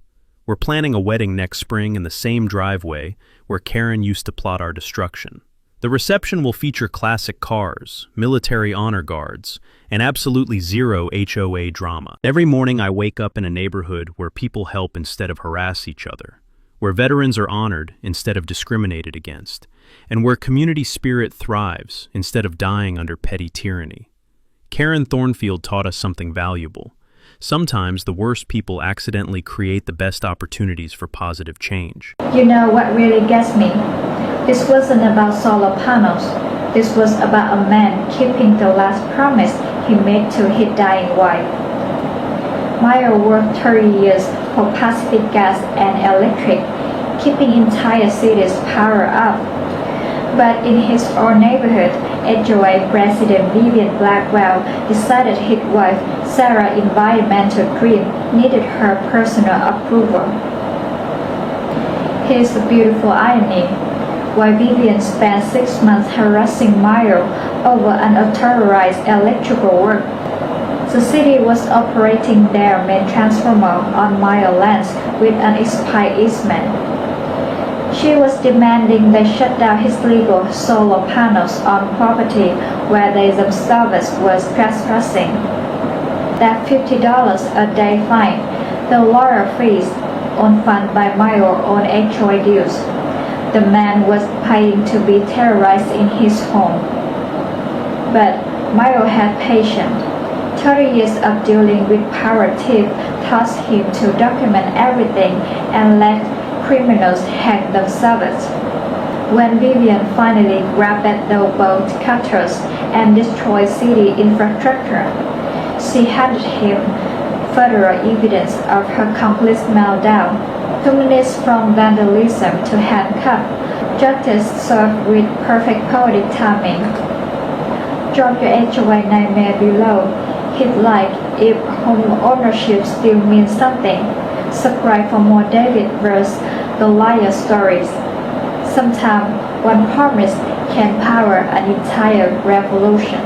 Speaker 2: We're planning a wedding next spring in the same driveway where Karen used to plot our destruction. The reception will feature classic cars, military honor guards, and absolutely zero HOA drama. Every morning I wake up in a neighborhood where people help instead of harass each other, where veterans are honored instead of discriminated against, and where community spirit thrives instead of dying under petty tyranny. Karen Thornfield taught us something valuable. Sometimes the worst people accidentally create the best opportunities for positive change.
Speaker 3: You know what really gets me? This wasn't about solar panels. This was about a man keeping the last promise he made to his dying wife. Meyer worked 30 years for Pacific Gas and Electric, keeping entire cities power up. But in his own neighborhood, HOA President Vivian Blackwell decided his wife Sarah's environmental dream needed her personal approval. Here's the beautiful irony. While Vivian spent 6 months harassing Meyer over unauthorized electrical work, the city was operating their main transformer on Meyer lands with an expired easement. She was demanding they shut down his legal solar panels on property where they themselves was trespassing. That $50 a day fine, the lawyer fees, on fund by Meyer on HOA dues. The man was paying to be terrorized in his home. But Meyer had patience. 30 years of dealing with power thieves taught him to document everything and let criminals hang themselves. When Vivian finally grabbed the bolt cutters and destroyed city infrastructure, she handed him further evidence of her complete meltdown. 2 minutes from vandalism to handcuff, justice served with perfect poetic timing. Drop your HOA nightmare below. Hit like if home ownership still means something. Subscribe for more David vs. Goliath stories. Sometimes one promise can power an entire revolution.